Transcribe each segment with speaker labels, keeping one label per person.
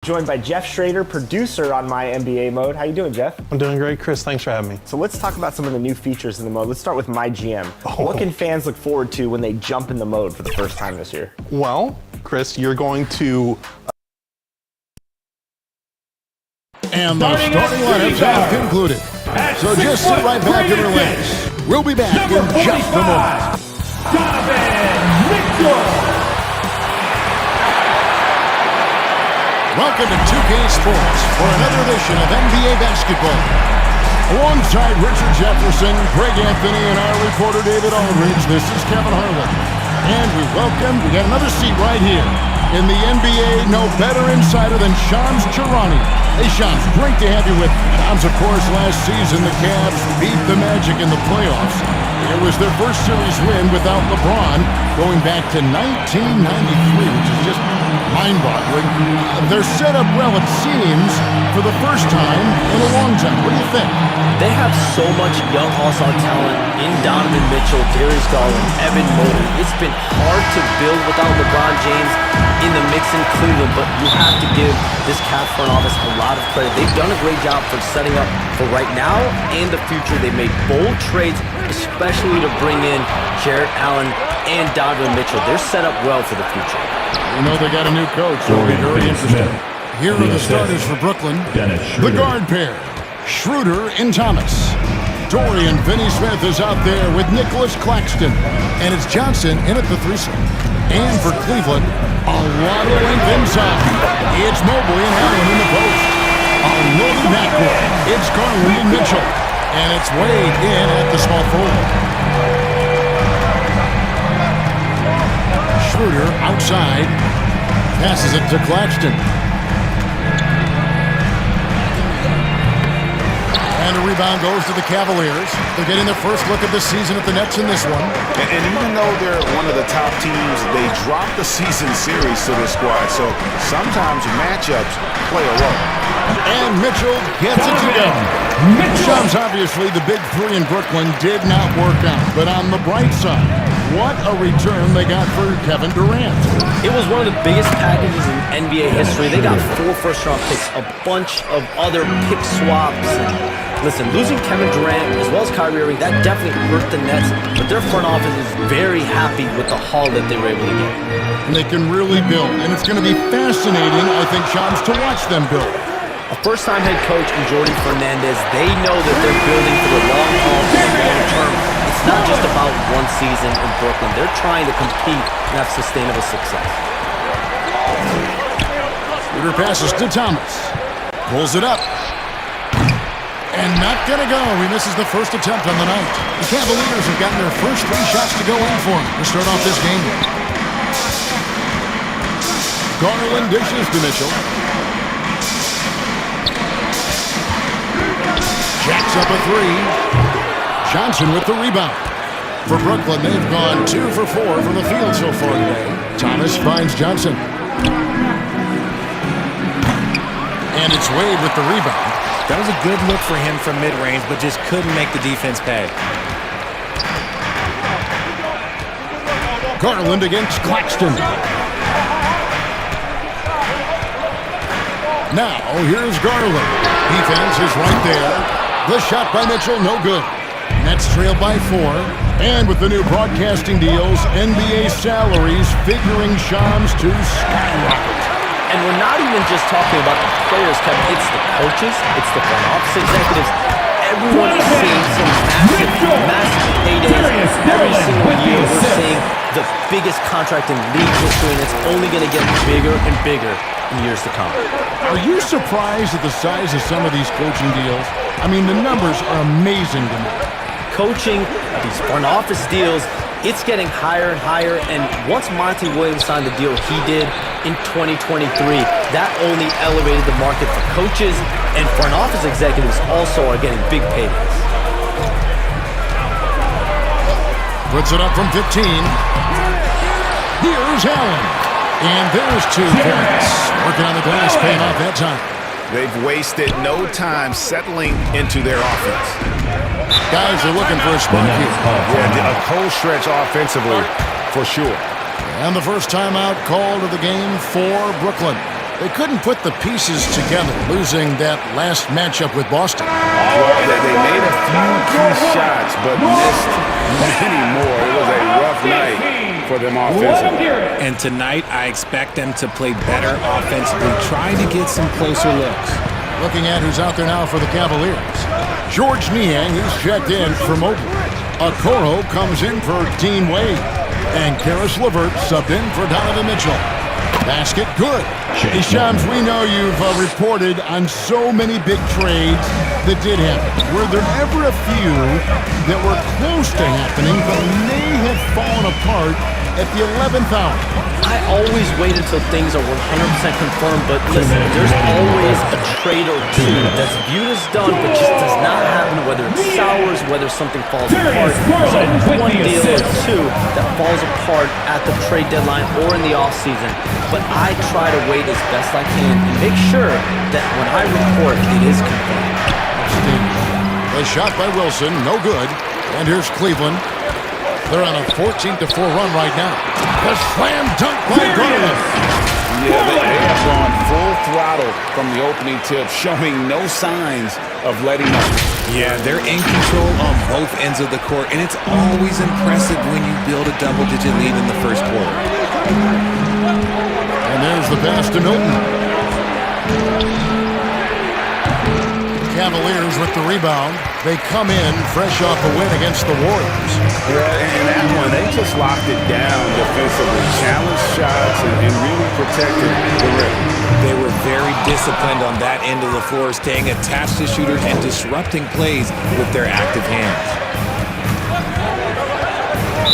Speaker 1: Joined by Jeff Schrader, producer on My NBA Mode. How you doing, Jeff?
Speaker 2: I'm doing great, Chris. Thanks for having me.
Speaker 1: So let's talk about some of the new features in the mode. Let's start with My GM. What can fans look forward to when they jump in the mode for the first time this year?
Speaker 2: Well, Chris, you're going to...
Speaker 3: And the starting lineups have concluded. So just sit right back and relax. We'll be back in just a moment. Welcome to 2K Sports for another edition of NBA basketball. Alongside Richard Jefferson, Greg Anthony, and our reporter David Aldridge, this is Kevin Harlan. And we got another seat right here. In the NBA, no better insider than Shams Charania. Hey, Shams, great to have you with me. Shams, of course, last season the Cavs beat the Magic in the playoffs. It was their first series win without LeBron, going back to 1993, which is just mind-boggling. They're set up well, it seems, for the first time in a long time. What do you think?
Speaker 4: They have so much young all-star talent in Donovan Mitchell, Darius Garland, Evan Mobley. It's been hard to build without LeBron James in the mix in Cleveland, but you have to give this Cavs front office a lot of credit. They've done a great job for setting up for right now and the future. They made bold trades, especially to bring in Jarrett Allen and Donovan Mitchell. They're set up well for the future.
Speaker 3: You know they got a new coach, so it'll be very interesting. Here are the starters for Brooklyn. The guard pair, Schroeder and Thomas. Dorian Finney-Smith is out there with Nicholas Claxton. And it's Johnson in at the threesome. And for Cleveland, a lot of length inside. It's Mobley and Allen in the post. A loaded backcourt. It's Garland and Mitchell. And it's Wade in at the small forward. Schroeder outside. Passes it to Claxton. And a rebound goes to the Cavaliers. They're getting their first look of the season at the Nets in this one.
Speaker 5: And even though they're one of the top teams, they dropped the season series to their squad. So sometimes matchups play a role.
Speaker 3: And Mitchell gets it to go. Shams, obviously, the big three in Brooklyn did not work out. But on the bright side, what a return they got for Kevin Durant.
Speaker 4: It was one of the biggest packages in NBA history. They got 4 first-round picks, a bunch of other pick swaps. Listen, losing Kevin Durant as well as Kyrie Irving, that definitely hurt the Nets, but their front office is very happy with the haul that they were able to get.
Speaker 3: And they can really build, and it's going to be fascinating, I think, Shams, to watch them build.
Speaker 4: A first-time head coach in Jordi Fernandez, they know that they're building for the long haul, for the long term. It's not just about one season in Brooklyn. They're trying to compete and have sustainable success.
Speaker 3: Schroeder passes to Thomas. Pulls it up. And not going to go. He misses the first attempt on the night. The Cavaliers have gotten their first 3 shots to go in for him to start off this game. Garland dishes to Mitchell. Jacks up a 3. Johnson with the rebound. For Brooklyn, they've gone 2 for 4 from the field so far today. Thomas finds Johnson. And it's Wade with the rebound.
Speaker 6: That was a good look for him from mid-range, but just couldn't make the defense pay.
Speaker 3: Garland against Claxton. Now, here's Garland. Defense is right there. The shot by Mitchell, no good. Nets trail by 4. And with the new broadcasting deals, NBA salaries figuring Shams to skyrocket.
Speaker 4: And we're not even just talking about the players, Kevin. It's the coaches, it's the front office executives. Everyone is seeing some massive paydays. Every single year we're seeing the biggest contract in league history, and it's only going to get bigger and bigger in years to come.
Speaker 3: Are you surprised at the size of some of these coaching deals? I mean, the numbers are amazing to me.
Speaker 4: Coaching, these front office deals, it's getting higher and higher, and once Monty Williams signed the deal he did in 2023, that only elevated the market for coaches, and front office executives also are getting big paydays.
Speaker 3: Puts it up from 15. Here's Allen. And there's 2 points. Working on the glass, paying off that time.
Speaker 5: They've wasted no time settling into their offense.
Speaker 3: Guys are looking for a spark here.
Speaker 5: Yeah, a cold stretch offensively, for sure.
Speaker 3: And the first timeout called of the game for Brooklyn. They couldn't put the pieces together, losing that last matchup with Boston.
Speaker 5: Well, they made a few key shots, but missed many more. It was a rough night for them offensively.
Speaker 6: And tonight, I expect them to play better offensively, trying to get some closer looks.
Speaker 3: Looking at who's out there now for the Cavaliers. George Niang, who's checked in for Mobley. Okoro comes in for Dean Wade. And Karis LeVert subbed in for Donovan Mitchell. Basket good. Shams, we know you've reported on so many big trades that did happen. Were there ever a few that were close to happening but may have fallen apart at the 11th hour?
Speaker 4: I always wait until things are 100% confirmed, but listen, there's always a trade or two that's viewed as done, but just does not happen, whether it sours, whether something falls apart. So one deal or two that falls apart at the trade deadline or in the offseason. But I try to wait as best I can and make sure that when I report, it is confirmed.
Speaker 3: The shot by Wilson, no good. And here's Cleveland. They're on a 14-4 run right now. The slam dunk by Garland.
Speaker 5: Yeah, they have gone full throttle from the opening tip, showing no signs of letting up.
Speaker 6: Yeah, they're in control on both ends of the court, and it's always impressive when you build a double-digit lead in the first quarter.
Speaker 3: And there's the pass to Milton. Cavaliers with the rebound. They come in fresh off a win against the Warriors.
Speaker 5: Yeah, and that one, they just locked it down defensively, challenged shots, and really protected the rim.
Speaker 6: They were very disciplined on that end of the floor, staying attached to shooters and disrupting plays with their active hands.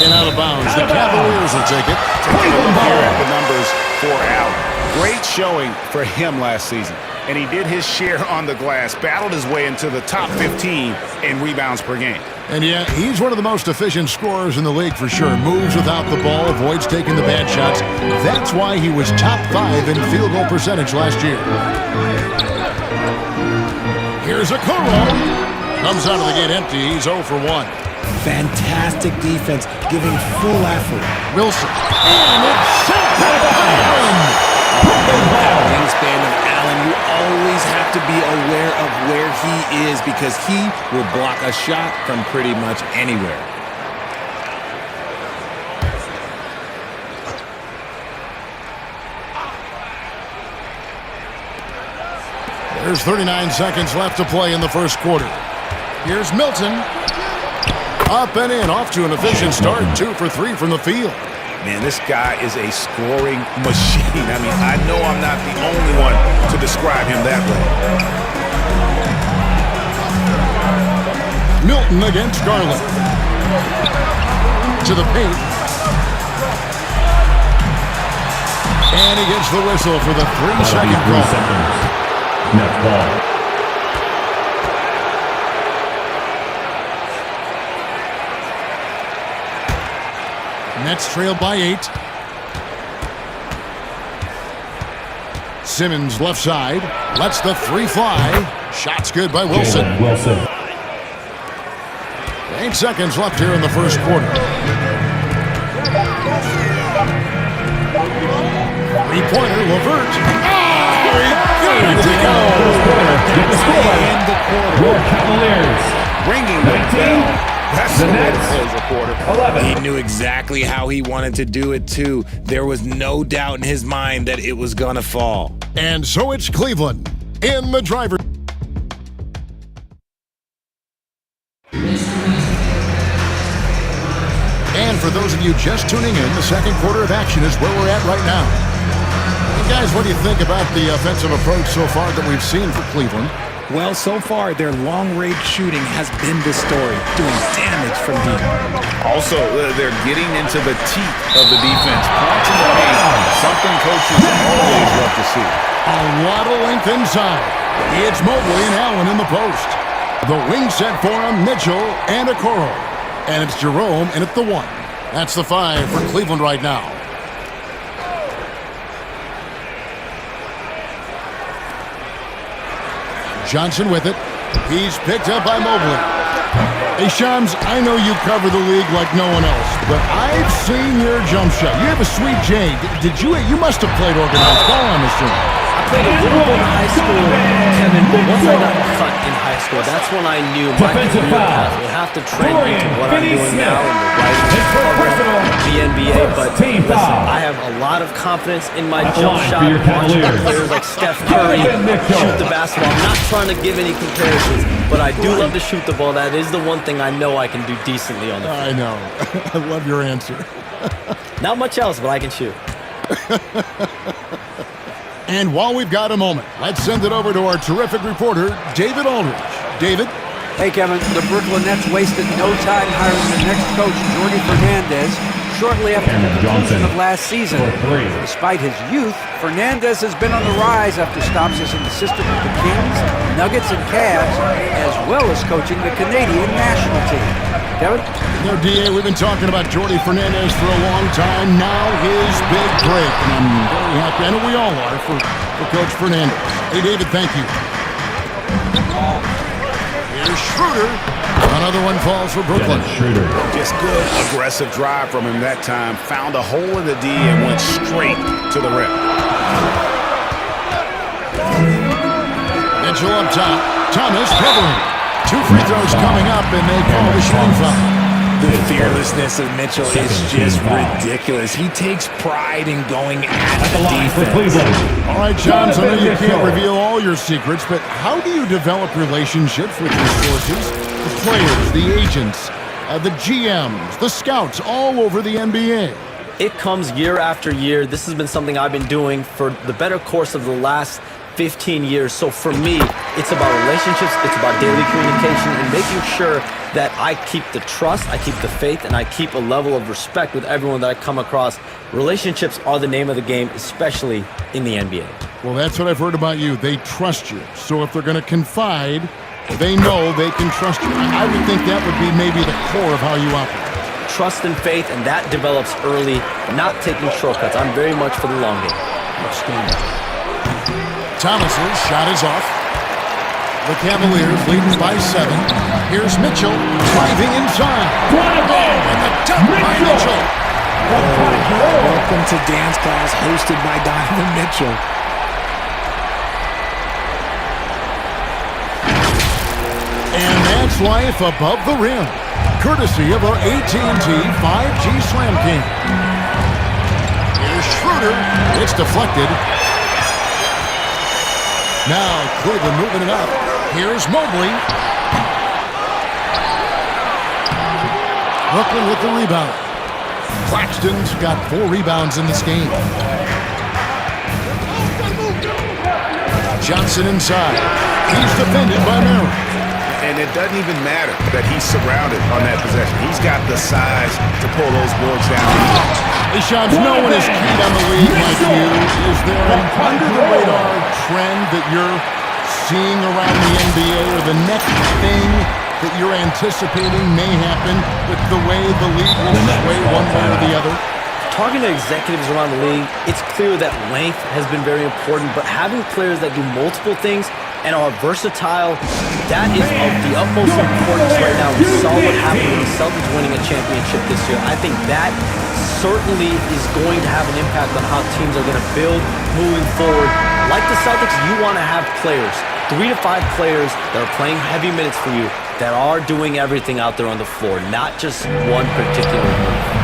Speaker 3: And out of bounds. The Cavaliers will take it.
Speaker 5: Take a look here at the numbers for Allen. Great showing for him last season. And he did his share on the glass, battled his way into the top 15 in rebounds per game.
Speaker 3: And yeah, he's one of the most efficient scorers in the league for sure. Moves without the ball, avoids taking the bad shots. That's why he was top 5 in field goal percentage last year. Here's Okoro. Comes out of the gate empty. He's 0 for 1.
Speaker 6: Fantastic defense, giving full effort.
Speaker 3: Wilson. And it's set back by Allen.
Speaker 6: That wingspan of Allen, you always have to be aware of where he is because he will block a shot from pretty much anywhere.
Speaker 3: There's 39 seconds left to play in the first quarter. Here's Milton. Up and in, off to an efficient start. 2 for 3 from the field.
Speaker 5: Man, this guy is a scoring machine. I mean, I know I'm not the only one to describe him that way.
Speaker 3: Milton against Garland. To the paint. And he gets the whistle for the 3-second call.
Speaker 7: Net ball.
Speaker 3: Nets trailed by 8. Simmons left side. Lets the 3 fly. Shot's good by Wilson. 8 seconds left here in the first quarter. 3-pointer, LeVert. Good to go.
Speaker 7: And the quarter. Your Cavaliers.
Speaker 5: Ringing the bell. That's the Nets.
Speaker 6: He knew exactly how he wanted to do it, too. There was no doubt in his mind that it was going to fall.
Speaker 3: And so it's Cleveland in the driver. And for those of you just tuning in, the second quarter of action is where we're at right now. And guys, what do you think about the offensive approach so far that we've seen for Cleveland?
Speaker 6: Well, so far, their long-range shooting has been the story, doing damage from deep.
Speaker 5: Also, they're getting into the teeth of the defense, punching the paint, something coaches always love to see.
Speaker 3: A lot of length inside. It's Mobley and Allen in the post. The wing set for him, Mitchell and Okoro. And it's Jerome in at the 1. That's the 5 for Cleveland right now. Johnson with it. He's picked up by Mobley. Hey, Shams, I know you cover the league like no one else, but I've seen your jump shot. You have a sweet J. You must have played organized ball, I'm assuming.
Speaker 1: I
Speaker 4: played a little bit in high school, Kevin, but once I got cut in high school, that's when I knew my career path would have to trend into what I'm doing now in the writing program, the NBA. But listen, I have a lot of confidence in my jump shot. Watching players like Steph Curry shoot the basketball. I'm not trying to give any comparisons, but I do love to shoot the ball. That is the one thing I know I can do decently on the field.
Speaker 3: I know. I love your answer.
Speaker 4: Not much else, but I can shoot.
Speaker 3: And while we've got a moment, let's send it over to our terrific reporter, David Aldridge. David?
Speaker 8: Hey, Kevin, the Brooklyn Nets wasted no time hiring their next coach, Jordi Fernandez, shortly after the conclusion of last season. Despite his youth, Fernandez has been on the rise after stops as an assistant with the Kings, Nuggets, and Cavs, as well as coaching the Canadian national team. Kevin?
Speaker 3: No, D.A., we've been talking about Jordi Fernandez for a long time. Now his big break, and I'm very happy, I know we all are, for Coach Fernandez. Hey, David, thank you. Here's Schroeder. Another one falls for Brooklyn.
Speaker 7: Schroeder.
Speaker 5: Just good, aggressive drive from him that time. Found a hole in the D and went straight to the rim.
Speaker 3: Mitchell up top. Thomas covering. 2 free throws coming up, and they call the shooting foul.
Speaker 6: The fearlessness of Mitchell is just ridiculous. He takes pride in going at the defense.
Speaker 3: All right, Johns, I know you can't reveal all your secrets, but how do you develop relationships with your sources, the players, the agents, the GMs, the scouts all over the NBA?
Speaker 4: It comes year after year. This has been something I've been doing for the better course of the last 15 years. So for me, it's about relationships, it's about daily communication and making sure that I keep the trust, I keep the faith, and I keep a level of respect with everyone that I come across. Relationships are the name of the game, especially in the NBA.
Speaker 3: Well, that's what I've heard about you. They trust you. So if they're going to confide, they know they can trust you. I would think that would be maybe the core of how you operate.
Speaker 4: Trust and faith, and that develops early, not taking shortcuts. I'm very much for the long game.
Speaker 3: Outstanding. Thomas's shot is off. The Cavaliers leading by 7. Here's Mitchell driving inside. And the dunk by Mitchell.
Speaker 6: Welcome to dance class hosted by Donovan Mitchell.
Speaker 3: And that's life above the rim, courtesy of our AT&T 5G Slam King. Here's Schroeder. It's deflected. Now Cleveland moving it up. Here's Mobley. Brooklyn with the rebound. Claxton's got 4 rebounds in this game. Johnson inside. He's defended by Merrill.
Speaker 5: And it doesn't even matter that he's surrounded on that possession. He's got the size to pull those boards down.
Speaker 3: Hey, Sean, no one is keyed on the league like you. Is there an under-the-radar trend that you're seeing around the NBA, or the next thing that you're anticipating may happen with the way the league will sway one way or the other?
Speaker 4: Talking to executives around the league, it's clear that length has been very important, but having players that do multiple things and are versatile, that is of the utmost importance right now. We saw what happened with the Celtics winning a championship this year. I think that certainly is going to have an impact on how teams are going to build moving forward. Like the Celtics, you want to have players, 3 to 5 players that are playing heavy minutes for you, that are doing everything out there on the floor, not just one particular move.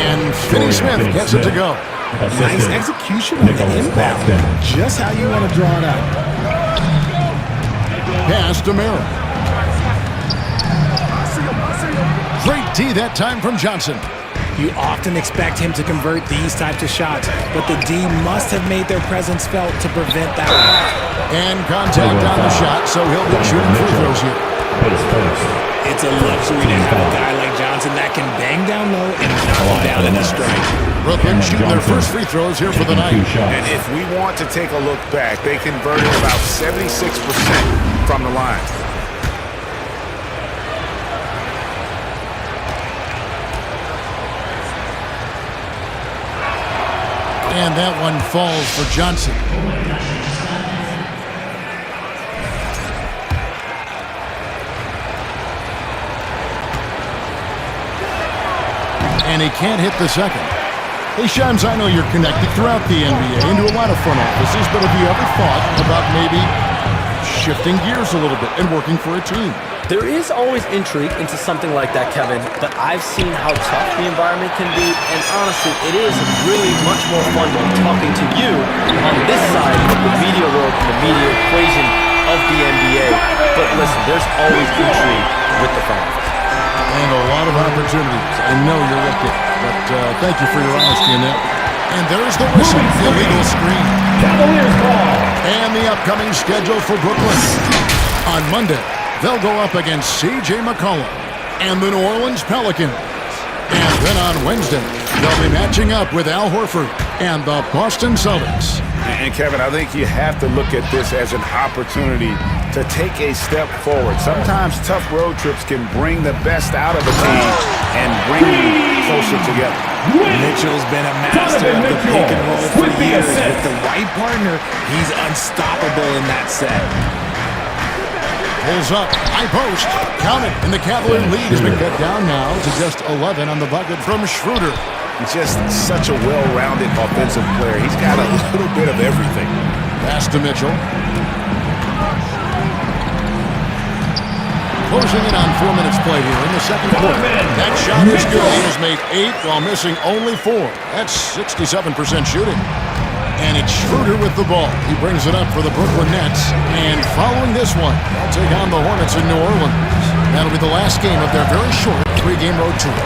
Speaker 3: And Finney Smith gets it to go.
Speaker 6: Nice execution on the inbound. Just how you want to draw it out.
Speaker 3: Pass to Merrill. Great D that time from Johnson.
Speaker 6: You often expect him to convert these types of shots, but the D must have made their presence felt to prevent that.
Speaker 3: And contact on the shot, so he'll be shooting free throws here.
Speaker 6: It's a luxury to have a guy like Johnson that can bang down low and knock him down at the strike.
Speaker 3: Brooklyn shooting their first free throws here for the night.
Speaker 5: And if we want to take a look back, they converted about 76% from the line.
Speaker 3: And that one falls for Johnson. And he can't hit the second. Hey, Shams, I know you're connected throughout the NBA into a lot of front offices, but have you ever thought about maybe shifting gears a little bit and working for a team?
Speaker 4: There is always intrigue into something like that, Kevin, but I've seen how tough the environment can be, and honestly, it is really much more fun when talking to you on this side of the media world and the media equation of the NBA. But listen, there's always intrigue with the front office.
Speaker 3: And a lot of opportunities. I know you're looking, but thank you for your honesty in that. And there's the whistle, illegal screen.
Speaker 7: Cavaliers ball.
Speaker 3: And the upcoming schedule for Brooklyn. On Monday, they'll go up against C.J. McCollum and the New Orleans Pelicans. And then on Wednesday, they'll be matching up with Al Horford and the Boston Celtics.
Speaker 5: And Kevin, I think you have to look at this as an opportunity to take a step forward. Sometimes tough road trips can bring the best out of a team and bring you closer together.
Speaker 6: Mitchell's been a master of the pick and roll for years. With the right partner, he's unstoppable in that set.
Speaker 3: Pulls up, high post, count it, and the Cavalier lead has been cut down now to just 11 on the bucket from Schroeder.
Speaker 5: Just such a well-rounded offensive player. He's got a little bit of everything.
Speaker 3: Pass to Mitchell. Closing in on 4 minutes played here in the second quarter. That shot is good. He has made 8 while missing only 4. That's 67% shooting. And it's Schroeder with the ball. He brings it up for the Brooklyn Nets. And following this one, they'll take on the Hornets in New Orleans. That'll be the last game of their very short 3-game road tour.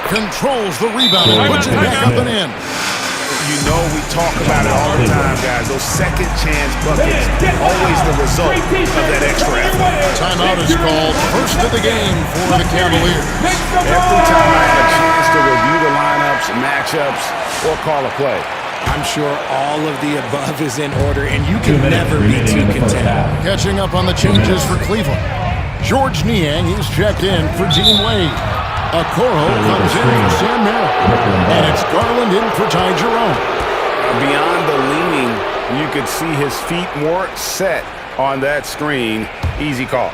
Speaker 3: Controls the rebound and puts it back up and in.
Speaker 5: You know we talk about it all the time, guys. Those second chance buckets, always the result of that extra effort.
Speaker 3: Timeout is called. First of the game for the Cavaliers.
Speaker 5: Every time I have a chance to review the lineups, matchups, or call a play,
Speaker 6: I'm sure all of the above is in order, and you can never be too content.
Speaker 3: Catching up on the changes for Cleveland. George Niang, he's checked in for Dean Wade. Okoro comes in for Sam Merrill. And it's Garland in for Ty Jerome.
Speaker 5: beyond the leaning, you could see his feet more set on that screen. Easy call.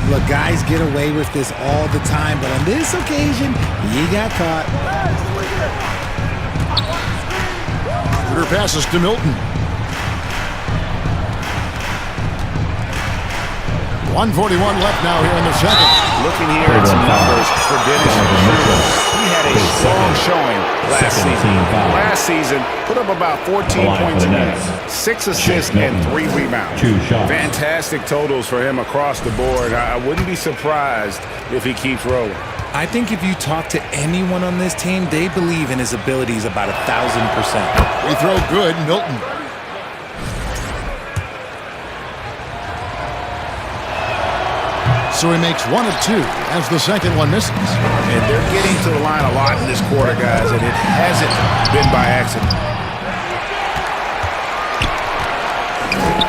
Speaker 6: Look, guys get away with this all the time, but on this occasion, he got caught.
Speaker 3: Shooter passes to Milton. 1:41 left now here in the second.
Speaker 5: Looking here at some numbers for Dennis Schroeder. He had a strong showing last season. Last season, put up about 14 points a game, 6 assists and 3 rebounds. Fantastic totals for him across the board. I wouldn't be surprised if he keeps rolling.
Speaker 6: I think if you talk to anyone on this team, they believe in his abilities about 1,000%.
Speaker 3: Free throw good, Milton. So he makes 1 of 2 as the second one misses.
Speaker 5: And they're getting to the line a lot in this quarter, guys, and it hasn't been by accident.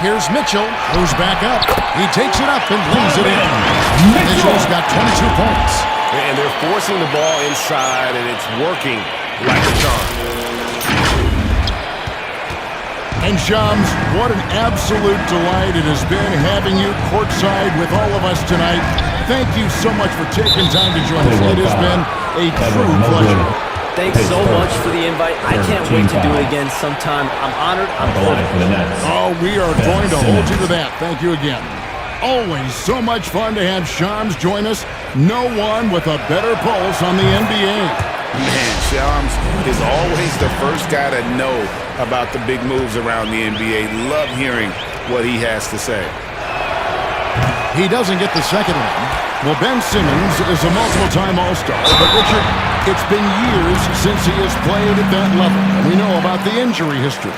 Speaker 3: Here's Mitchell, who's back up. He takes it up and lays it in. Mitchell's got 22 points.
Speaker 5: And they're forcing the ball inside, and it's working like a charm.
Speaker 3: And Shams, what an absolute delight it has been having you courtside with all of us tonight. Thank you so much for taking time to join us. It has been a true pleasure.
Speaker 4: Thanks so much for the invite. I can't wait to do it again sometime. I'm honored. I'm honored.
Speaker 3: Oh, we are going to hold you to that. Thank you again. Always so much fun to have Shams join us. No one with a better pulse on the NBA.
Speaker 5: Man, Shams is always the first guy to know about the big moves around the NBA. Love hearing what he has to say.
Speaker 3: He doesn't get the second one. Well, Ben Simmons is a multiple-time All-Star. But, Richard, it's been years since he has played at that level. And we know about the injury history.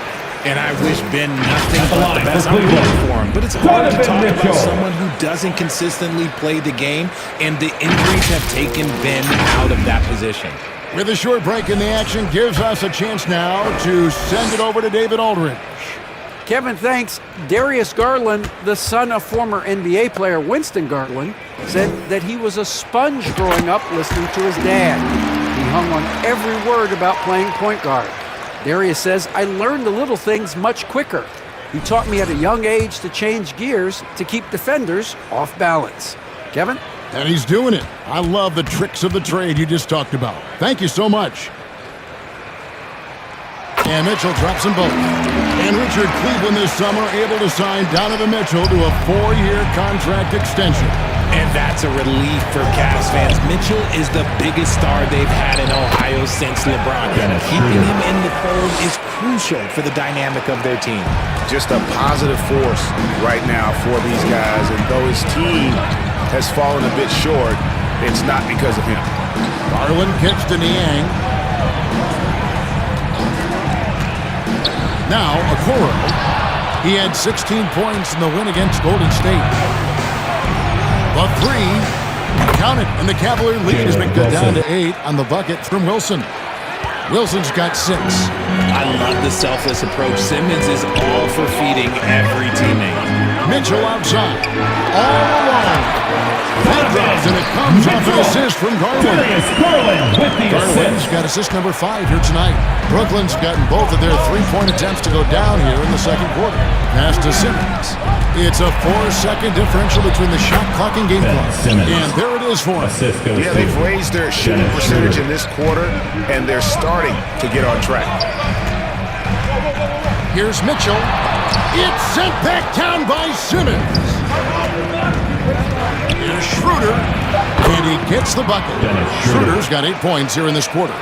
Speaker 6: And I wish Ben nothing but the best. I'm rooting for him. But it's hard to talk about someone who doesn't consistently play the game, and the injuries have taken Ben out of that position.
Speaker 3: With a short break in the action, gives us a chance now to send it over to David Aldridge.
Speaker 8: Kevin, thanks. Darius Garland, the son of former NBA player Winston Garland, said that he was a sponge growing up listening to his dad. He hung on every word about playing point guard. Darius says, I learned the little things much quicker. He taught me at a young age to change gears to keep defenders off balance. Kevin?
Speaker 3: And he's doing it. I love the tricks of the trade you just talked about. Thank you so much. And Mitchell drops them both. And Richard, Cleveland this summer able to sign Donovan Mitchell to a 4-year contract extension.
Speaker 6: And that's a relief for Cavs fans. Mitchell is the biggest star they've had in Ohio since LeBron. Keeping him in the fold is crucial for the dynamic of their team.
Speaker 5: Just a positive force right now for these guys. And though his team has fallen a bit short, it's not because of him.
Speaker 3: Garland kicks to Niang. Now, Okoro. He had 16 points in the win against Golden State. The three, count it, and the Cavalier lead has been cut down to 8 on the bucket from Wilson. Wilson's got 6.
Speaker 6: I love the selfless approach. Simmons is all for feeding every teammate.
Speaker 3: Mitchell outside, all alone. That drops, and it comes off an assist from Garland. Garland's got assist number 5 here tonight. Brooklyn's gotten both of their three-point attempts to go down here in the second quarter. Pass to Simmons. It's a 4-second differential between the shot clock and game clock. And there it is for him.
Speaker 5: Yeah, they've raised their shooting percentage in this quarter, and they're starting to get on track.
Speaker 3: Here's Mitchell. It's sent back down by Simmons. Here's Schroeder, and he gets the bucket. Schroeder's got 8 points here in this quarter.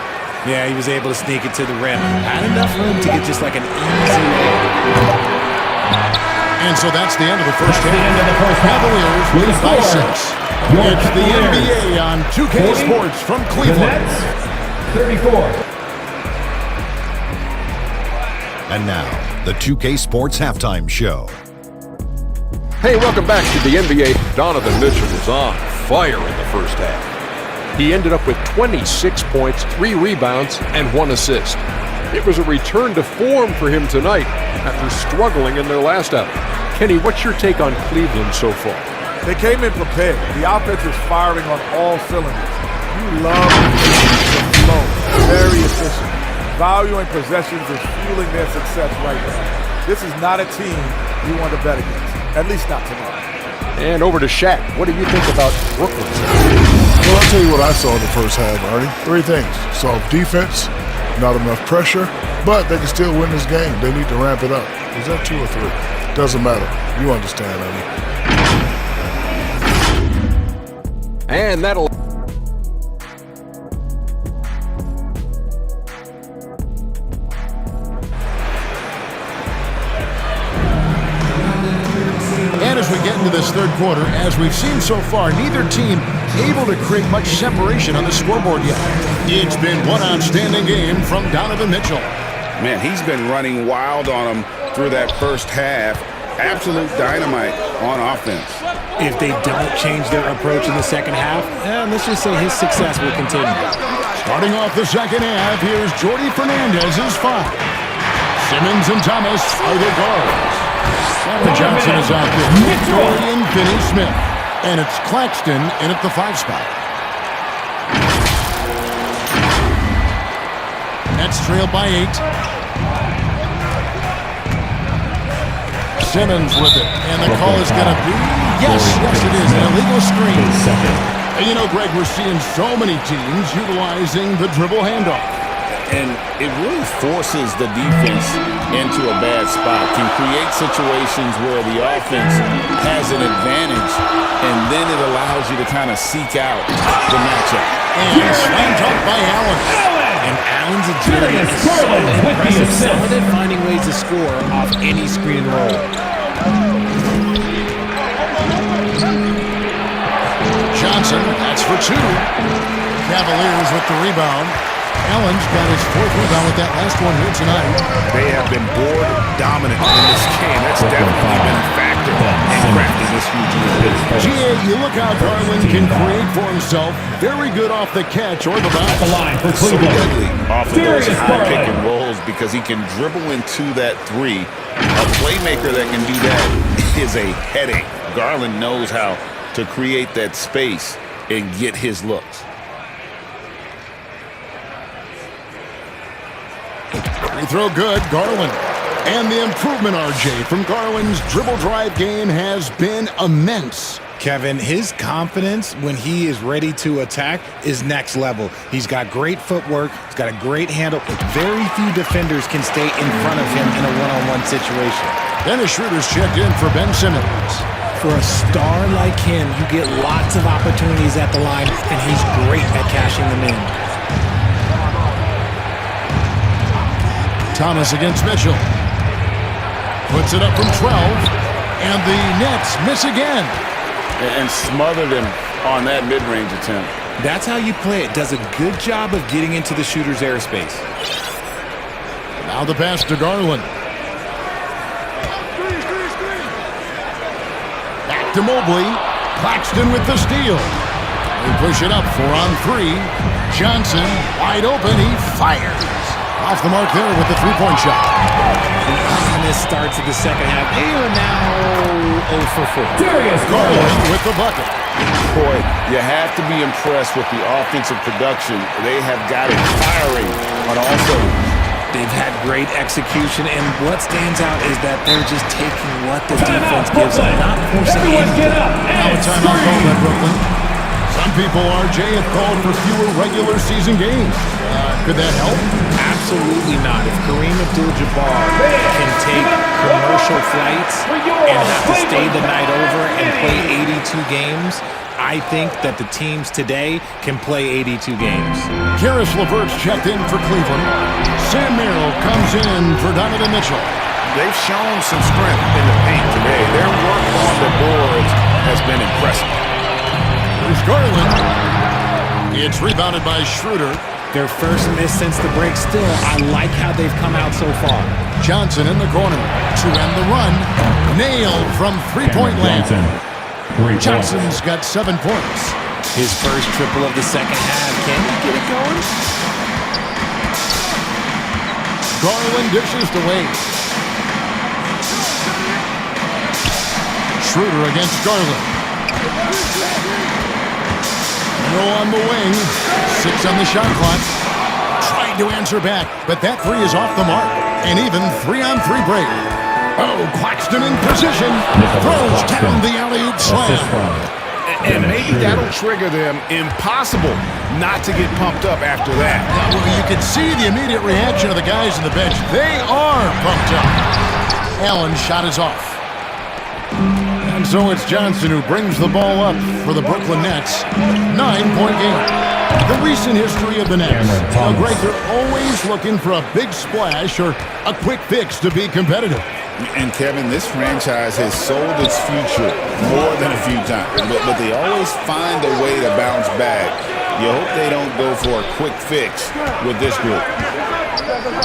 Speaker 6: Yeah, he was able to sneak it to the rim. Had enough room to get just like an easy layup.
Speaker 3: And so that's the end of the first half. Cavaliers lead by 6. It's the NBA on 2K Sports from Cleveland.
Speaker 7: 34.
Speaker 3: And now, the 2K Sports Halftime Show.
Speaker 9: Hey, welcome back to the NBA. Donovan Mitchell was on fire in the first half. He ended up with 26 points, 3 rebounds, and 1 assist. It was a return to form for him tonight after struggling in their last outing. Kenny, what's your take on Cleveland so far?
Speaker 10: They came in prepared. The offense is firing on all cylinders. You love the flow. Very efficient. Valuing possessions is fueling their success right now. This is not a team you want to bet against. At least not tonight.
Speaker 9: And over to Shaq. What do you think about Brooklyn?
Speaker 11: Well, I'll tell you what I saw in the first half, Artie. 3 things. Saw defense, not enough pressure, but they can still win this game. They need to ramp it up. Is that 2 or 3? Doesn't matter. You understand, Artie.
Speaker 9: And that'll...
Speaker 3: And as we get into this third quarter, as we've seen so far, neither team able to create much separation on the scoreboard yet. It's been one outstanding game from Donovan Mitchell.
Speaker 5: Man, he's been running wild on them through that first half. Absolute dynamite on offense.
Speaker 6: If they don't change their approach in the second half, let's just say his success will continue.
Speaker 3: Starting off the second half, here's Jordy Fernandez's 5. Simmons and Thomas are the guards. Cameron Johnson is out there. Dorian Finney-Smith. And it's Claxton in at the 5 spot. Nets trailed by 8. Simmons with it. And the call is going to be, yes, it is, an illegal screen. And you know, Greg, we're seeing so many teams utilizing the dribble handoff.
Speaker 5: And it really forces the defense into a bad spot, can create situations where the offense has an advantage, and then it allows you to kind of seek out the matchup.
Speaker 3: And slam dunk by Allen.
Speaker 6: And Allen's agility is so impressive. Solid finding ways to score off any screen and roll.
Speaker 3: Johnson, that's for 2. Cavaliers with the rebound. Allen's got his 4th rebound with that last one here tonight.
Speaker 5: They have been board dominant in this game. That's definitely been a factor in crafting this huge lead.
Speaker 3: GA, you look how Garland can create for himself. Very good off the catch or the bounce.
Speaker 7: The line for
Speaker 5: So
Speaker 7: Cleveland.
Speaker 5: deadly off of those high pick and rolls because he can dribble into that 3. A playmaker that can do that is a headache. Garland knows how to create that space and get his looks.
Speaker 3: Free throw good, Garland. And the improvement, RJ, from Garland's dribble drive game has been immense.
Speaker 6: Kevin, his confidence when he is ready to attack is next level. He's got great footwork. He's got a great handle. Very few defenders can stay in front of him in a one-on-one situation.
Speaker 3: Dennis Schroeder's checked in for Ben Simmons.
Speaker 6: For a star like him, you get lots of opportunities at the line, and he's great at cashing them in.
Speaker 3: Thomas against Mitchell. Puts it up from 12, and the Nets miss again.
Speaker 5: And smothered him on that mid-range attempt.
Speaker 6: That's how you play it. Does a good job of getting into the shooter's airspace.
Speaker 3: Now the pass to Garland. Back to Mobley. Claxton with the steal. They push it up 4 on 3. Johnson wide open. He fires. Off the mark there with the three-point shot.
Speaker 6: And this starts at the second half. They are now 0 for 4.
Speaker 3: Garland with the bucket.
Speaker 5: Boy, you have to be impressed with the offensive production. They have got it firing on all cylinders.
Speaker 6: They've had great execution, and what stands out is that they're just taking what the defense gives them, not forcing anything.
Speaker 3: Now a timeout call by Brooklyn. Some people, RJ, have called for fewer regular season games. Could that help?
Speaker 6: Absolutely not. If Kareem Abdul-Jabbar can take commercial flights and have to stay the night over and play 82 games, I think that the teams today can play 82 games.
Speaker 3: Karis LeVert's checked in for Cleveland. Sam Merrill comes in for Donovan Mitchell.
Speaker 5: They've shown some strength in the paint today. Their work on the boards has been impressive.
Speaker 3: There's Garland. It's rebounded by Schroeder.
Speaker 6: Their first miss since the break. Still, I like how they've come out so far.
Speaker 3: Johnson in the corner to end the run. Nailed from three-point land. Johnson's got 7 points.
Speaker 6: His first triple of the second half. Can he get it going?
Speaker 3: Garland dishes to Wade. Schroeder against Garland. Merrill on the wing. 6 on the shot clock. Trying to answer back, but that 3 is off the mark. And even 3-on-3 break. Oh, Claxton in position. Throws down the alley-oop slam.
Speaker 5: And maybe that'll trigger them. Impossible not to get pumped up after that.
Speaker 3: Well, you can see the immediate reaction of the guys on the bench. They are pumped up. Allen's shot is off. And so it's Johnson who brings the ball up for the Brooklyn Nets. 9-point game. The recent history of the Nets. Now, Greg, they're always looking for a big splash or a quick fix to be competitive.
Speaker 5: And Kevin, this franchise has sold its future more than a few times, but they always find a way to bounce back. You hope they don't go for a quick fix with this group.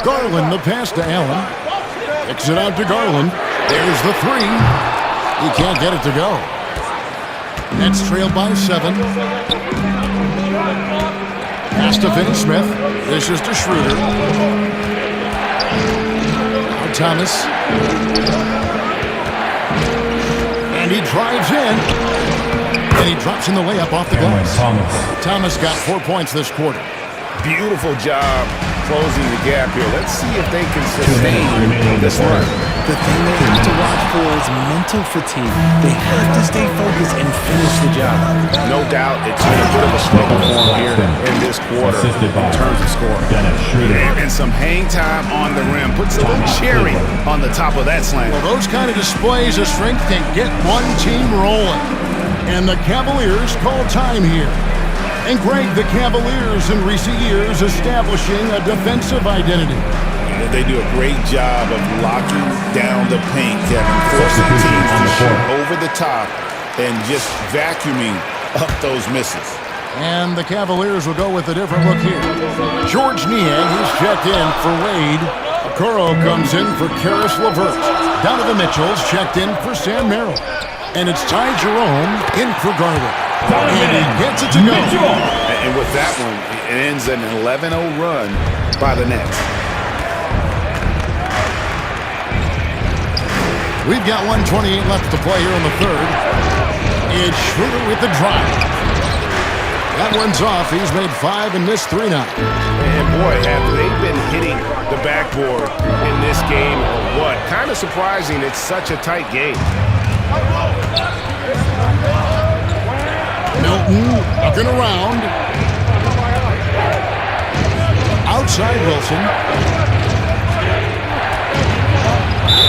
Speaker 3: Garland, the pass to Allen. Kicks it out to Garland. There's the 3. He can't get it to go. Nets trailed by 7. Pass to Finney-Smith. This is to Schroeder. Now Thomas. And he drives in. And he drops in the layup off the glass. Thomas got 4 points this quarter.
Speaker 5: Beautiful job closing the gap here. Let's see if they can sustain this run.
Speaker 6: The thing they have to watch for is mental fatigue. They have to stay focused and finish the job.
Speaker 5: No doubt it's been a bit of a struggle for them here in this quarter in terms of scoring. And some hang time on the rim. Puts a little cherry on the top of that slam.
Speaker 3: Well, those kind of displays of strength can get one team rolling. And the Cavaliers call time here. And Greg, the Cavaliers in recent years establishing a defensive identity.
Speaker 5: They do a great job of locking down the paint, Kevin, forcing teams to shoot over the top and just vacuuming up those misses.
Speaker 3: And the Cavaliers will go with a different look here. George Niang, who's checked in for Wade. Okoro comes in for Karis LeVert. Donovan Mitchell's checked in for Sam Merrill. And it's Ty Jerome in for Garland. And he gets it to go.
Speaker 5: And with that one, it ends an 11-0 run by the Nets.
Speaker 3: We've got 1:28 left to play here in the third. It's Schroeder with the drive. That one's off. He's made 5 and missed 3 now.
Speaker 5: And boy, have they been hitting the backboard in this game or what? Kind of surprising it's such a tight game.
Speaker 3: Milton looking around. Outside Wilson.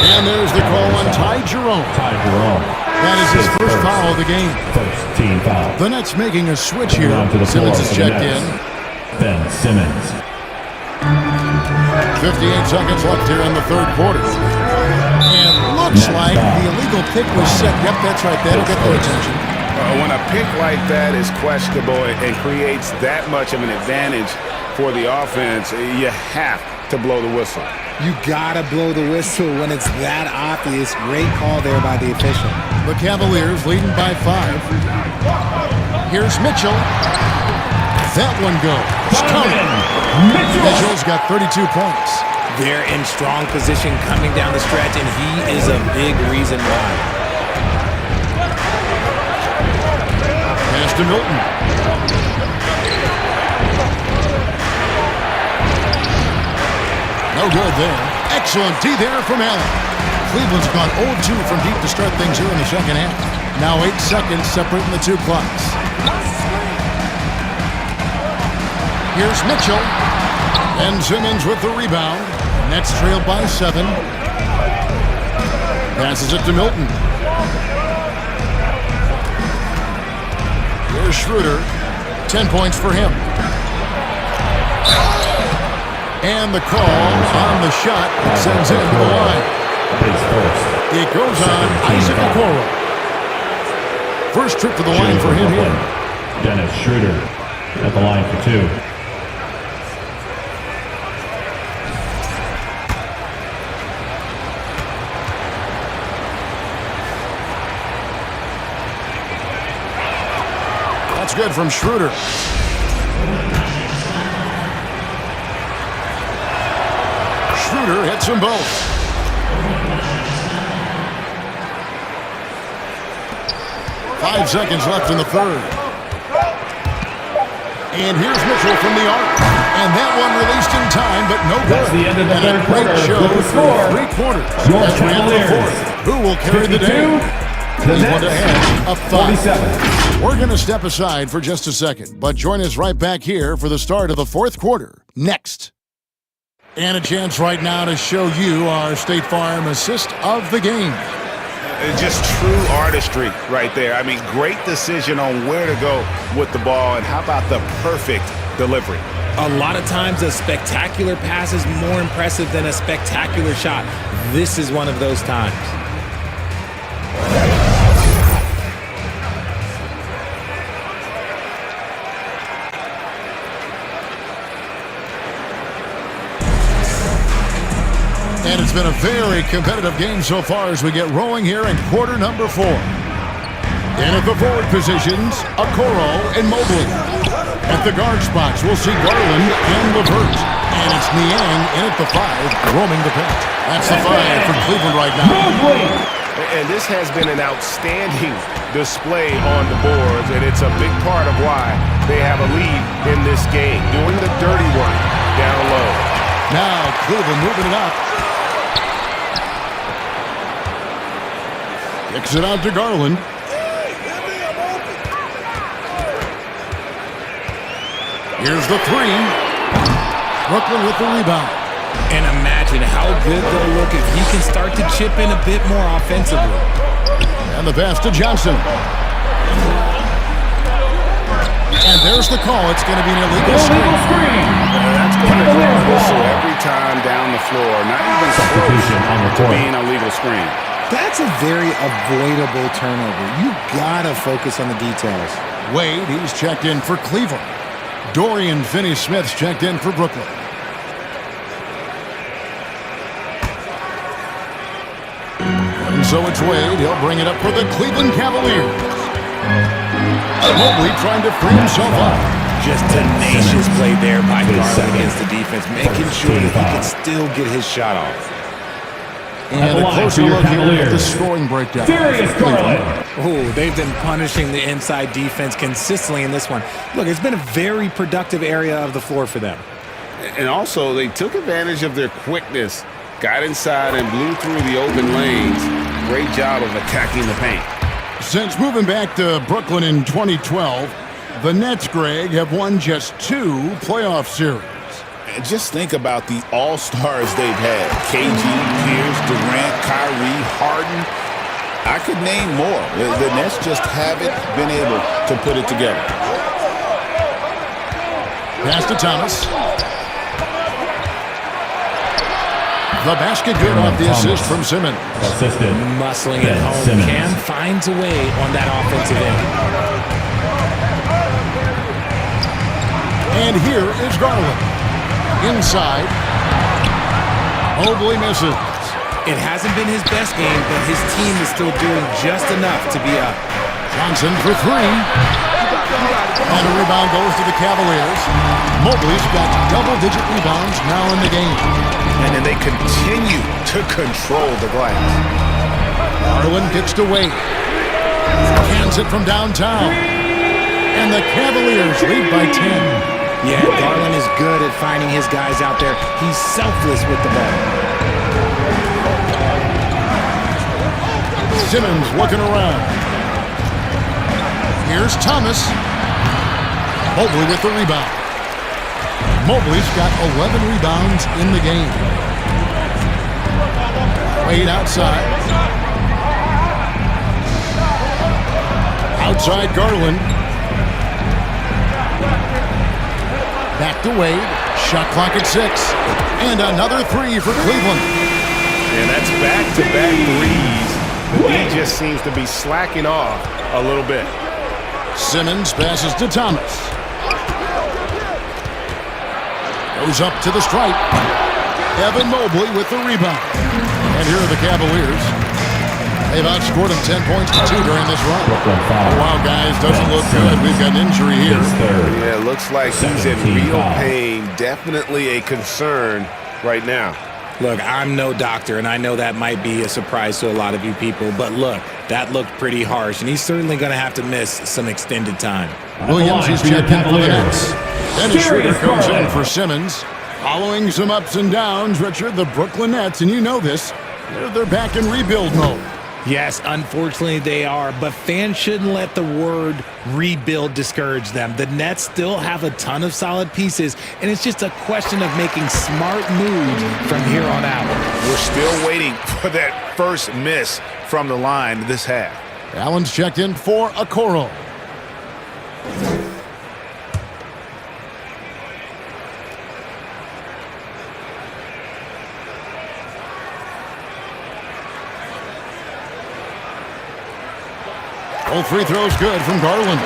Speaker 3: And there's the call on Ty Jerome. That is his first foul of the game.
Speaker 7: First team foul.
Speaker 3: The Nets making a switch here. Simmons is checked in.
Speaker 7: Ben Simmons.
Speaker 3: 58 seconds left here in the third quarter. And looks like the illegal pick was set. Yep, that's right. That'll get their attention.
Speaker 5: When a pick like that is questionable and creates that much of an advantage for the offense, you have to blow the whistle.
Speaker 6: You gotta blow the whistle when it's that obvious. Great call there by the official.
Speaker 3: The Cavaliers leading by 5. Here's Mitchell. That one goes. Mitchell's got 32 points.
Speaker 6: They're in strong position coming down the stretch, and he is a big reason why.
Speaker 3: Pass to Milton. No good there. Excellent D there from Allen. Cleveland's gone 0-2 from deep to start things here in the second half. Now 8 seconds separating the two clocks. Here's Mitchell. And Simmons with the rebound. Nets trailed by 7. Passes it to Milton. Here's Schroeder. 10 points for him. And the call on the shot that sends it to the line. It goes on Isaac Okoro. First trip to the line for him here.
Speaker 7: Dennis Schroeder at the line for 2.
Speaker 3: That's good from Schroeder. Schroeder hits them both. Five seconds left in the third. And here's Mitchell from the arc. And that one released in time, but no good.
Speaker 7: That's the end of the
Speaker 3: and
Speaker 7: third
Speaker 3: a great
Speaker 7: quarter.
Speaker 3: show
Speaker 7: With the
Speaker 3: for
Speaker 7: score,
Speaker 3: 3 quarters.
Speaker 7: Your
Speaker 3: As we enter the
Speaker 7: Cavaliers,
Speaker 3: fourth. Who will carry the
Speaker 7: 52,
Speaker 3: day?
Speaker 7: the
Speaker 3: Cleveland
Speaker 7: Nets,
Speaker 3: ahead, up 5.
Speaker 7: 47.
Speaker 3: We're going to step aside for just a second, but join us right back here for the start of the fourth quarter. Next. And a chance right now to show you our State Farm assist of the game.
Speaker 5: Just true artistry right there. I mean, great decision on where to go with the ball, and how about the perfect delivery?
Speaker 6: A lot of times a spectacular pass is more impressive than a spectacular shot. This is one of those times.
Speaker 3: And it's been a very competitive game so far as we get rolling here in quarter number 4. And at the forward positions, Okoro and Mobley. At the guard spots, we'll see Garland and LeVert. And it's Niang in at the 5, roaming the paint. That's the 5 for Cleveland right now.
Speaker 5: And this has been an outstanding display on the boards, and it's a big part of why they have a lead in this game, doing the dirty work down low.
Speaker 3: Now Cleveland moving it up. Kicks it out to Garland. Here's the 3. Brooklyn with the rebound.
Speaker 6: And imagine how good they'll look if he can start to chip in a bit more offensively.
Speaker 3: And the pass to Johnson. And there's the call. It's going to be an illegal screen.
Speaker 5: That's going to draw a whistle every time down the floor. Not even close to being a legal screen.
Speaker 6: That's a very avoidable turnover. You gotta focus on the details.
Speaker 3: Wade, he's checked in for Cleveland. Dorian Finney-Smith's checked in for Brooklyn. And so it's Wade. He'll bring it up for the Cleveland Cavaliers. Mobley trying to free himself up.
Speaker 6: Just tenacious play there by Garland against the defense, making sure that he can still get his shot off.
Speaker 3: And a closer look here at the scoring breakdown.
Speaker 6: Oh, they've been punishing the inside defense consistently in this one. Look, it's been a very productive area of the floor for them.
Speaker 5: And also, they took advantage of their quickness, got inside and blew through the open lanes. Great job of attacking the paint.
Speaker 3: Since moving back to Brooklyn in 2012, The Nets, Greg, have won just 2 playoff series.
Speaker 12: And just think about the all-stars they've had. KG, Pierce, Durant, Kyrie, Harden. I could name more. The Nets just haven't been able to put it together.
Speaker 3: Pass to Thomas. The basket good off the assist from Simmons.
Speaker 7: Assisted.
Speaker 6: Muscling it home.
Speaker 7: Simmons.
Speaker 6: Cam finds a way on that offensive end.
Speaker 3: And here is Garland. Inside. Mobley misses.
Speaker 6: It hasn't been his best game, but his team is still doing just enough to be up.
Speaker 3: Johnson for 3. And a rebound goes to the Cavaliers. Mobley's got double-digit rebounds now in the game.
Speaker 5: And then they continue to control the glass.
Speaker 3: Garland gets to Wade. Hands it from downtown. And the Cavaliers lead by 10.
Speaker 6: Yeah, Garland is good at finding his guys out there. He's selfless with the ball.
Speaker 3: Simmons looking around. Here's Thomas. Mobley with the rebound. Mobley's got 11 rebounds in the game. Wade outside. Outside Garland. Back to Wade. Shot clock at 6. And another 3 for Cleveland.
Speaker 5: And that's back-to-back threes. The D just seems to be slacking off a little bit.
Speaker 3: Simmons passes to Thomas. Goes up to the stripe. Evan Mobley with the rebound. And here are the Cavaliers. They've outscored them 10 points to 2 during this run. Oh, wow, guys, doesn't look good. We've got an injury here.
Speaker 5: Yeah, it looks like he's in real pain. Definitely a concern right now.
Speaker 6: Look, I'm no doctor, and I know that might be a surprise to a lot of you people, but look, that looked pretty harsh, and he's certainly going to have to miss some extended time.
Speaker 3: Williams is checked in for the Nets. Dennis Schroeder comes in for Simmons. Following some ups and downs, Richard, the Brooklyn Nets, and you know this, they're back in rebuild mode.
Speaker 6: Yes, unfortunately they are, but fans shouldn't let the word rebuild discourage them. The Nets still have a ton of solid pieces, and it's just a question of making smart moves from here on out.
Speaker 5: We're still waiting for that first miss from the line this half.
Speaker 3: Allen's checked in for Okoro. All free throws good from Garland.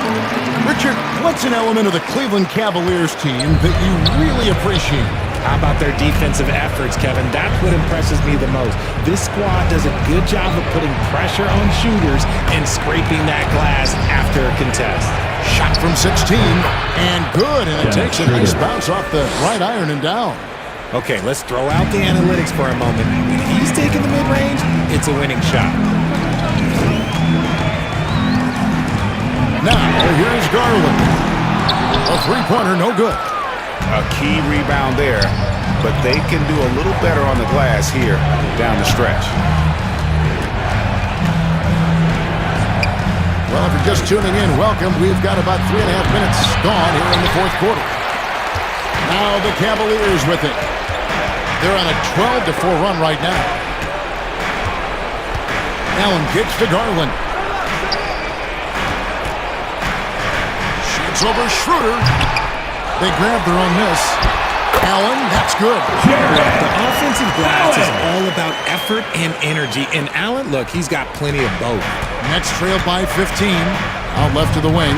Speaker 3: Richard, what's an element of the Cleveland Cavaliers team that you really appreciate?
Speaker 6: How about their defensive efforts, Kevin? That's what impresses me the most. This squad does a good job of putting pressure on shooters and scraping that glass after a contest.
Speaker 3: Shot from 16, and good, and it takes a nice bounce off the right iron and down.
Speaker 6: Okay, let's throw out the analytics for a moment. When he's taking the mid-range, it's a winning shot.
Speaker 3: Now, here's Garland. A three-pointer, no good.
Speaker 5: A key rebound there, but they can do a little better on the glass here down the stretch.
Speaker 3: Well, if you're just tuning in, welcome. We've got about 3.5 minutes gone here in the fourth quarter. Now the Cavaliers with it. They're on a 12-4 run right now. Allen kicks to Garland. Shoots over Schroeder. They grab their own miss. Allen, that's good.
Speaker 6: The offensive glass is all about effort and energy. And Allen, look, he's got plenty of both.
Speaker 3: Nets trail by 15. Out left to the wing.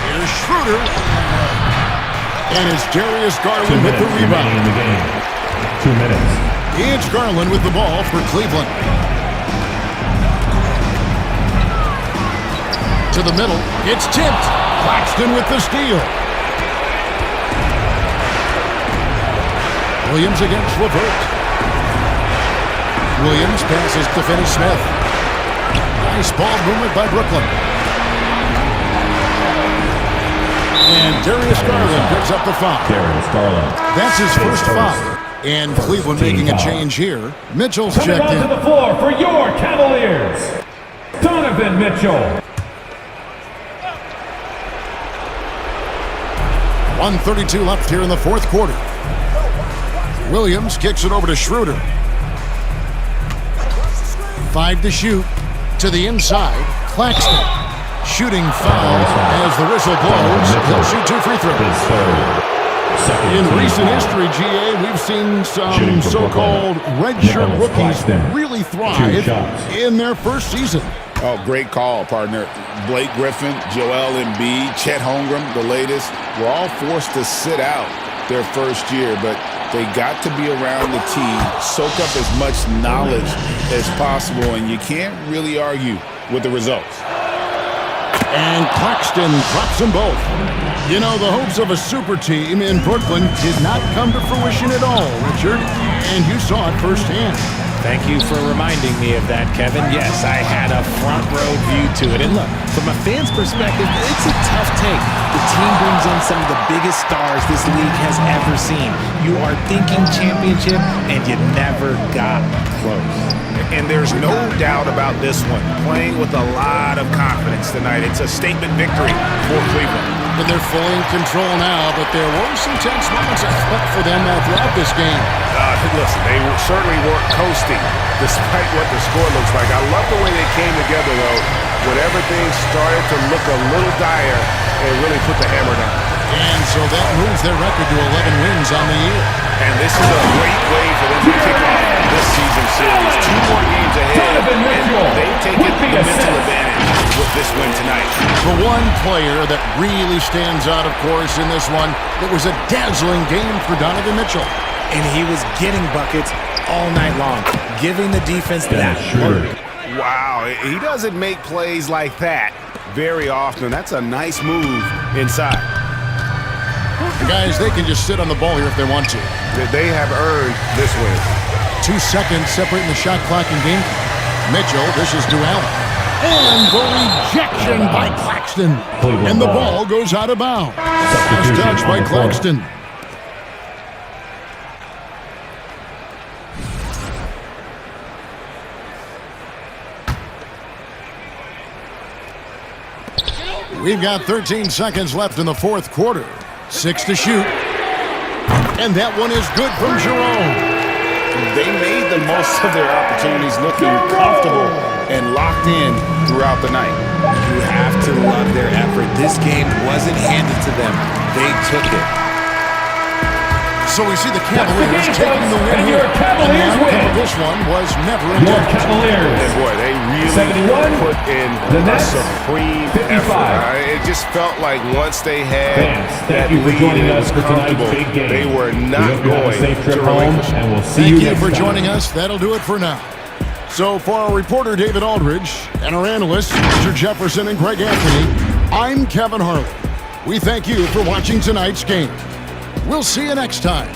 Speaker 3: Here's Schroeder. And it's Darius Garland with the rebound.
Speaker 7: In the game. 2 minutes.
Speaker 3: It's Garland with the ball for Cleveland. To the middle. It's tipped. Claxton with the steal. Williams against LeVert. Williams passes to Finney-Smith. Nice ball movement by Brooklyn. And Darius Garland picks up the foul.
Speaker 7: Darius Garland.
Speaker 3: That's his first foul. And Cleveland making a change here. Mitchell's checked in.
Speaker 13: To the floor for your Cavaliers, Donovan Mitchell.
Speaker 3: 1:32 left here in the fourth quarter. Williams kicks it over to Schroeder. 5 to shoot. To the inside. Claxton. Shooting foul as the whistle blows. He'll shoot 2 free throws. In recent history, GA, we've seen some so-called redshirt rookies really thrive in their first season.
Speaker 12: Oh, great call, partner. Blake Griffin, Joel Embiid, Chet Holmgren, the latest, were all forced to sit out their first year, but they got to be around the team, soak up as much knowledge as possible, and you can't really argue with the results.
Speaker 3: And Claxton drops them both. You know, the hopes of a super team in Brooklyn did not come to fruition at all, Richard, and you saw it firsthand.
Speaker 6: Thank you for reminding me of that, Kevin. Yes, I had a front row view to it. And look, from a fan's perspective, it's a tough take. The team brings in some of the biggest stars this league has ever seen. You are thinking championship, and you never got close.
Speaker 5: And there's no doubt about this one. Playing with a lot of confidence tonight. It's a statement victory for Cleveland.
Speaker 3: And they're fully in control now, but there were some tense moments for them throughout this game.
Speaker 5: Listen, they certainly weren't coasting despite what the score looks like. I love the way they came together, though, when everything started to look a little dire and really put the hammer down.
Speaker 3: And so that moves their record to 11 wins on the year.
Speaker 5: And this is a great way for them to kick off this season series. 2 more games ahead, and they've taken the mental advantage with this win tonight.
Speaker 3: The one player that really stands out, of course, in this one, it was a dazzling game for Donovan Mitchell.
Speaker 6: And he was getting buckets all night long, giving the defense that work.
Speaker 5: Wow, he doesn't make plays like that very often. That's a nice move inside.
Speaker 3: The guys, they can just sit on the ball here if they want to.
Speaker 5: They have earned this win.
Speaker 3: 2 seconds separating the shot clock and game. Mitchell, this is to Allen. And the rejection by Claxton. And the ball goes out of bounds. First touch by Claxton. We've got 13 seconds left in the fourth quarter. 6 to shoot. And that one is good from Jerome.
Speaker 12: They made the most of their opportunities, looking comfortable and locked in throughout the night.
Speaker 6: You have to love their effort. This game wasn't handed to them. They took it.
Speaker 3: So we see the Cavaliers taking the win here. And the outcome of this one was never intended.
Speaker 5: And boy, they really put in a supreme effort. It just felt like once they had that lead and it was comfortable, they were not going to relinquish.
Speaker 3: Thank you for joining us. That'll do it for now. So for our reporter, David Aldridge, and our analysts, Richard Jefferson and Greg Anthony, I'm Kevin Harlan. We thank you for watching tonight's game. We'll see you next time.